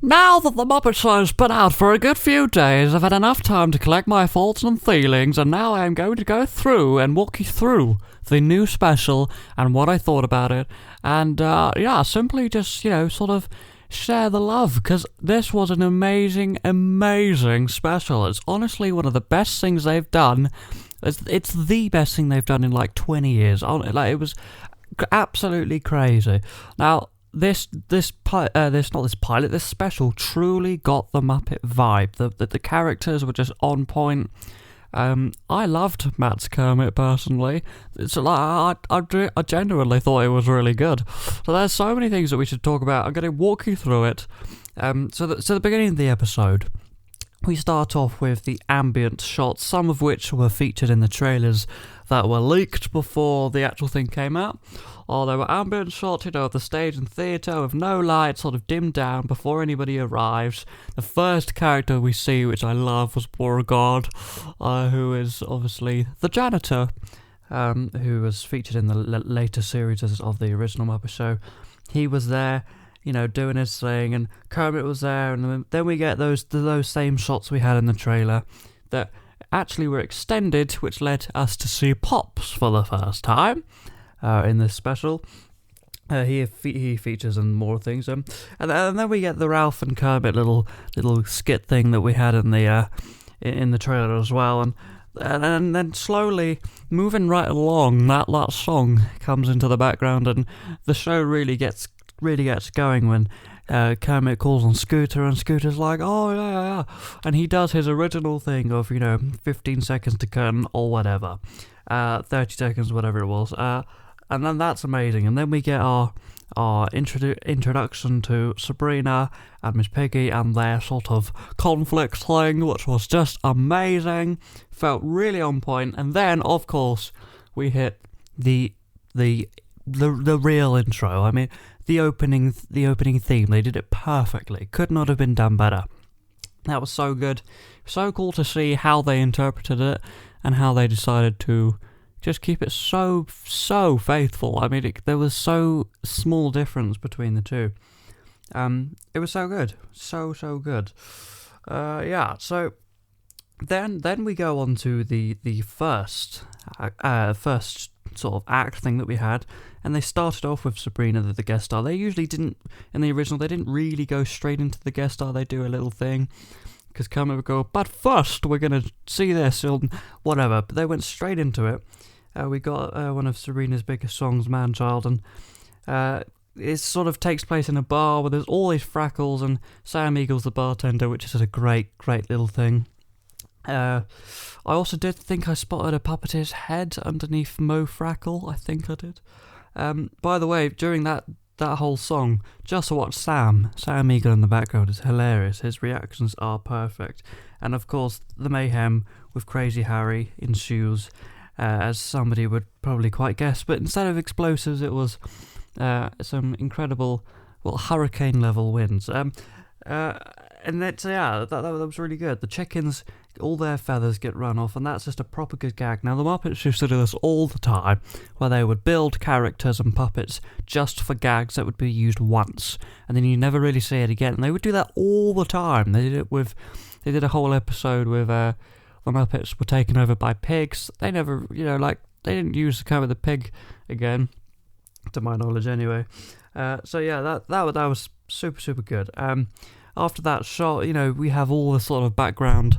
Now that the Muppet Show's been out for a good few days, I've had enough time to collect my thoughts and feelings, and now I am going to go through and walk you through the new special and what I thought about it, and simply just, sort of share the love, because this was an amazing, amazing special. It's honestly one of the best things they've done. It's the best thing they've done in like 20 years. It was absolutely crazy. Now, this special truly got the Muppet vibe. The characters were just on point. I loved Matt's Kermit personally. It's like I genuinely thought it was really good. So there's so many things that we should talk about. I'm going to walk you through it. So the beginning of the episode, we start off with the ambient shots, some of which were featured in the trailers that were leaked before the actual thing came out. Or there were ambient shots, of the stage and theatre with no light, sort of dimmed down before anybody arrives. The first character we see, which I love, was Beauregard, who is obviously the janitor, who was featured in the later series of the original Muppet Show. He was there, doing his thing, and Kermit was there, and then we get those same shots we had in the trailer that actually were extended, which led us to see Pops for the first time in this special. He features and more things, and then we get the Ralph and Kermit little skit thing that we had in the trailer as well, and then slowly moving right along, that song comes into the background, and the show really gets going when Kermit calls on Scooter, and Scooter's like, oh yeah, and he does his original thing of 15 seconds to curtain or whatever, 30 seconds, whatever it was, and then that's amazing. And then we get our introduction to Sabrina and Miss Piggy and their sort of conflict thing, which was just amazing, felt really on point. And then of course we hit the real intro. I mean, the opening theme, they did it perfectly. Could not have been done better. That was so good. So cool to see how they interpreted it and how they decided to just keep it so faithful. I mean, there was so small difference between the two. It was so good. So good. So then we go on to the first sort of act thing that we had, and they started off with Sabrina, the guest star. They usually didn't, in the original, they didn't really go straight into the guest star. They do a little thing, because Kermit would go, but first we're going to see this, or whatever. But they went straight into it. We got one of Sabrina's biggest songs, Man Child, and it sort of takes place in a bar where there's all these freckles, and Sam Eagle's the bartender, which is a great little thing. I also did think I spotted a puppeteer's head underneath Mo Frackle. I think I did. By the way, during that whole song, just to watch Sam Eagle in the background is hilarious. His reactions are perfect. And of course, the mayhem with Crazy Harry ensues, as somebody would probably quite guess. But instead of explosives, it was some incredible, hurricane-level winds. And that was really good. The chickens, all their feathers get run off, and that's just a proper good gag. Now, the Muppets used to do this all the time, where they would build characters and puppets just for gags that would be used once, and then you never really see it again. And they would do that all the time. They did a whole episode with the Muppets were taken over by pigs. They never, they didn't use the Kermit the Pig again, to my knowledge anyway. That was super good. After that shot, we have all the sort of background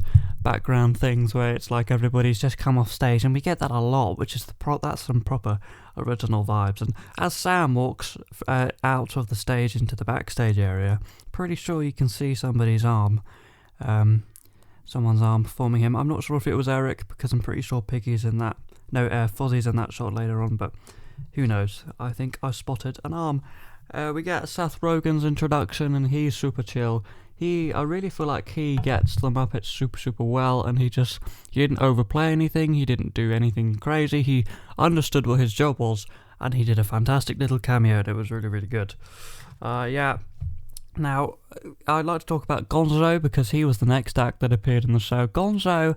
things where it's like everybody's just come off stage, and we get that a lot, which is that's some proper original vibes. And as Sam walks out of the stage into the backstage area, pretty sure you can see somebody's arm, someone's arm performing him. I'm not sure if it was Eric, because I'm pretty sure Piggy's in that. No, Fozzie's in that shot later on, but who knows? I think I spotted an arm. We get Seth Rogen's introduction, and he's super chill. I really feel like he gets the Muppets super well, and he didn't overplay anything, he didn't do anything crazy, he understood what his job was, and he did a fantastic little cameo that was really good. Now, I'd like to talk about Gonzo, because he was the next act that appeared in the show. Gonzo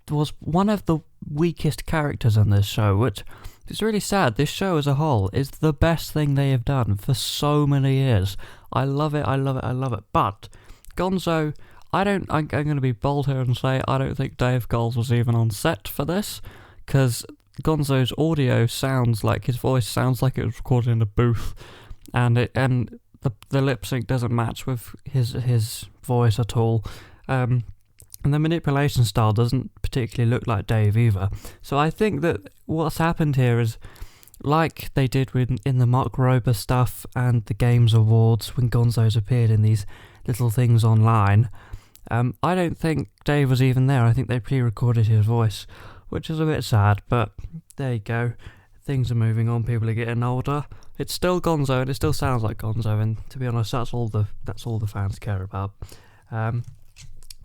was one of the weakest characters in this show, which it's really sad. This show as a whole is the best thing they have done for so many years. I love it, I love it, I love it. But Gonzo, I'm going to be bold here and say I don't think Dave Goelz was even on set for this, because Gonzo's audio sounds like, his voice sounds like it was recorded in a booth, and the lip sync doesn't match with his voice at all. And the manipulation style doesn't particularly look like Dave either. So I think that what's happened here is, like they did in the Mark Rober stuff and the Games Awards when Gonzo's appeared in these little things online, I don't think Dave was even there. I think they pre-recorded his voice, which is a bit sad, but there you go. Things are moving on, people are getting older. It's still Gonzo and it still sounds like Gonzo, and to be honest, that's all the fans care about.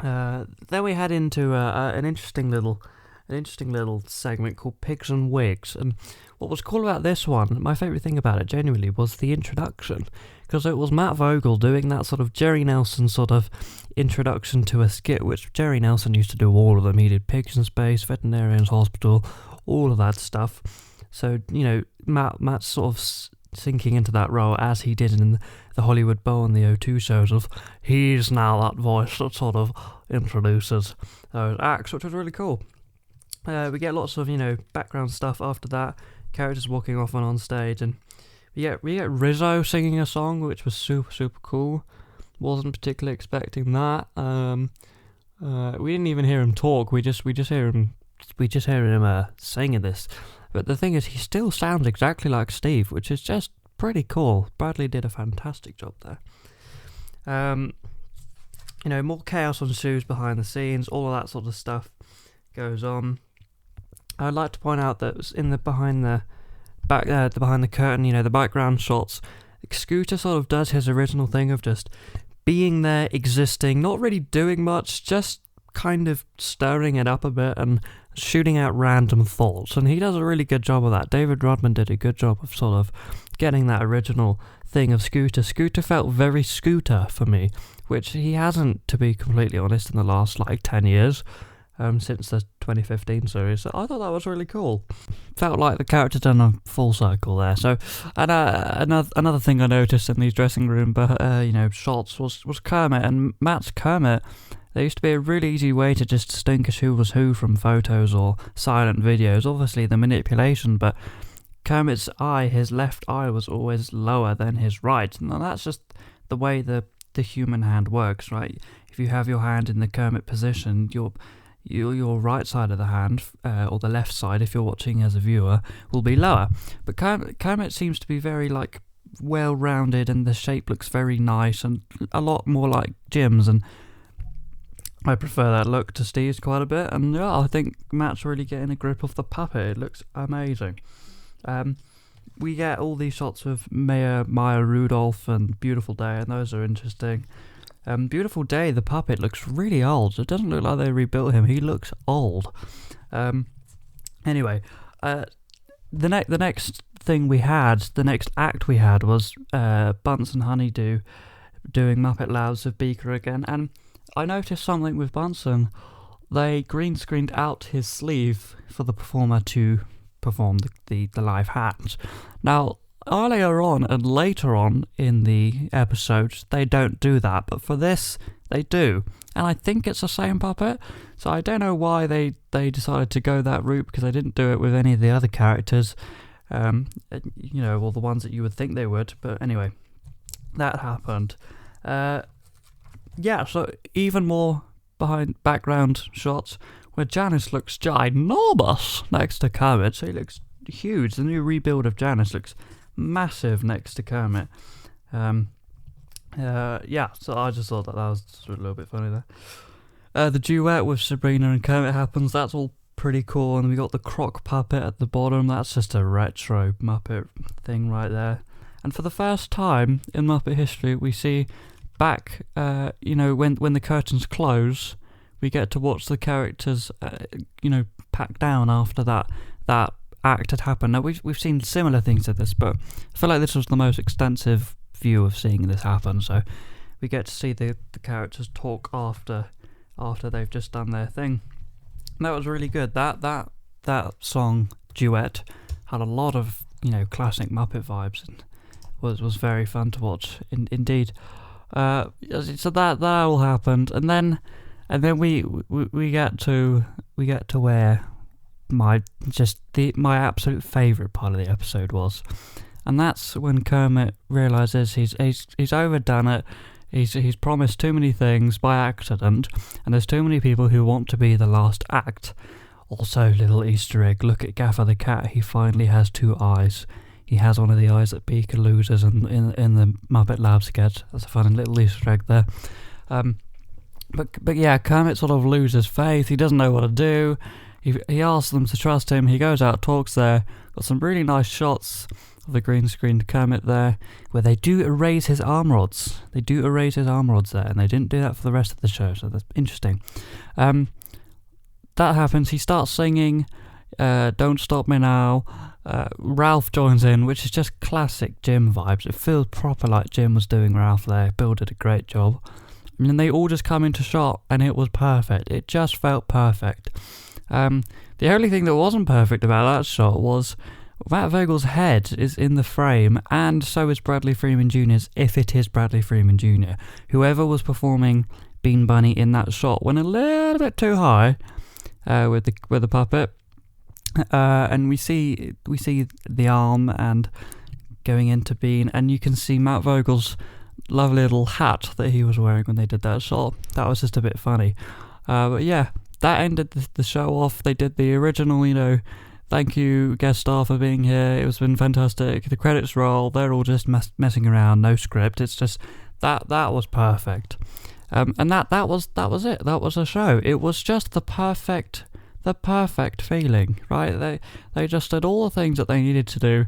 Then we head into an interesting little segment called Pigs and Wigs, and what was cool about this one, my favourite thing about it genuinely, was the introduction, because it was Matt Vogel doing that sort of Jerry Nelson sort of introduction to a skit, which Jerry Nelson used to do all of them. He did Pigs in Space, Veterinarians Hospital, all of that stuff. So, you know, Matt's sort of sinking into that role as he did in the Hollywood Bowl and the O2 shows of, he's now that voice that sort of introduces those acts, which was really cool. We get lots of, you know, background stuff after that, characters walking off and on stage, and we get Rizzo singing a song, which was super, super cool. Wasn't particularly expecting that. We didn't even hear him talk, we just hear him singing this. But the thing is, he still sounds exactly like Steve, which is just pretty cool. Bradley did a fantastic job there. You know, more chaos ensues behind the scenes, all of that sort of stuff goes on. I'd like to point out that in the behind the curtain, you know, the background shots, Scooter sort of does his original thing of just being there, existing, not really doing much, just kind of stirring it up a bit and shooting out random thoughts, and he does a really good job of that. David Rodman did a good job of sort of getting that original thing of Scooter. Scooter felt very Scooter for me, which he hasn't, to be completely honest, in the last like 10 years, since the 2015 series. So I thought that was really cool. Felt like the character done a full circle there. So, and another thing I noticed in these dressing room, shots was Kermit and Matt's Kermit. There used to be a really easy way to just distinguish who was who from photos or silent videos. Obviously the manipulation, but Kermit's eye, his left eye, was always lower than his right. And that's just the way the human hand works, right? If you have your hand in the Kermit position, your right side of the hand, or the left side, if you're watching as a viewer, will be lower. But Kermit seems to be very like well-rounded, and the shape looks very nice and a lot more like Jim's, and I prefer that look to Steve's quite a bit. And yeah, I think Matt's really getting a grip of the puppet. It looks amazing. We get all these shots of Maya Rudolph and Beautiful Day, and those are interesting. Beautiful Day, the puppet, looks really old. It doesn't look like they rebuilt him. He looks old. Anyway, the next act we had was Bunsen Honeydew doing Muppet Louds of Beaker again, and I noticed something with Bunsen. They green screened out his sleeve for the performer to perform the live hat. Now, earlier on and later on in the episodes, they don't do that, but for this, they do. And I think it's the same puppet, so I don't know why they decided to go that route, because they didn't do it with any of the other characters, or the ones that you would think they would. But anyway, that happened. So even more behind background shots where Janice looks ginormous next to Kermit. So he looks huge. The new rebuild of Janice looks massive next to Kermit. So I just thought that was a little bit funny there. The duet with Sabrina and Kermit happens. That's all pretty cool. And we got the croc puppet at the bottom. That's just a retro Muppet thing right there. And for the first time in Muppet history, we see back, when the curtains close, we get to watch the characters, pack down after that act had happened. Now, we've seen similar things to this, but I feel like this was the most extensive view of seeing this happen. So we get to see the characters talk after they've just done their thing. And that was really good. That song duet had a lot of classic Muppet vibes, and was very fun to watch. Indeed. So that all happened, and then we get to where my absolute favourite part of the episode was, and that's when Kermit realises he's overdone it. He's promised too many things by accident, and there's too many people who want to be the last act. Also, little Easter egg, look at Gaffer the cat, he finally has 2 eyes. He has one of the eyes that Beaker loses in the Muppet Lab sketch. That's a fun little Easter egg there. But yeah, Kermit sort of loses faith, he doesn't know what to do. He asks them to trust him, he goes out, talks there, got some really nice shots of the green screened Kermit there, where they do erase his arm rods. They do erase his arm rods there, and they didn't do that for the rest of the show, so that's interesting. That happens, he starts singing Don't Stop Me Now. Ralph joins in, which is just classic Jim vibes. It feels proper like Jim was doing Ralph there. Bill did a great job. And then they all just come into shot, and it was perfect. It just felt perfect. The only thing that wasn't perfect about that shot was Matt Vogel's head is in the frame, and so is Bradley Freeman Jr.'s, if it is Bradley Freeman Jr. Whoever was performing Bean Bunny in that shot went a little bit too high with the puppet, and we see the arm and going into Bean, and you can see Matt Vogel's lovely little hat that he was wearing when they did that shot. That was just a bit funny, but yeah, that ended the show off. They did the original, thank you guest star for being here, it's been fantastic, the credits roll, they're all just messing around, no script. It's just that was perfect. And that was it. That was a show. It was just the perfect feeling, right? They just did all the things that they needed to do.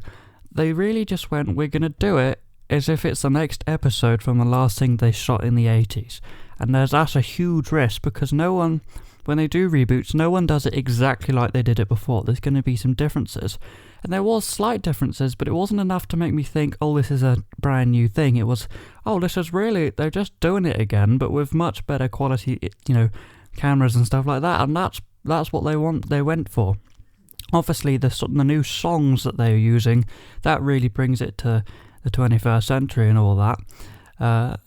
They really just went, we're gonna do it as if it's the next episode from the last thing they shot in the 80s. And that's a huge risk, because no one, when they do reboots, no one does it exactly like they did it before. There's going to be some differences. And there was slight differences, but it wasn't enough to make me think, oh, this is a brand new thing. It was, oh, this is really, they're just doing it again, but with much better quality, cameras and stuff like that. And that's what they went for. Obviously, the new songs that they're using, that really brings it to the 21st century and all that.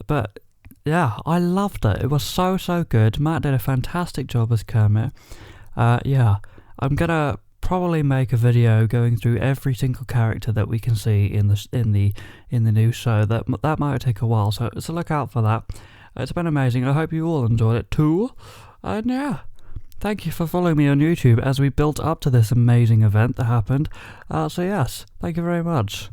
But yeah, I loved it. It was so good. Matt did a fantastic job as Kermit. Yeah, I'm gonna probably make a video going through every single character that we can see in the new show. That might take a while, so look out for that. It's been amazing. I hope you all enjoyed it too. And yeah, thank you for following me on YouTube as we built up to this amazing event that happened. So yes, thank you very much.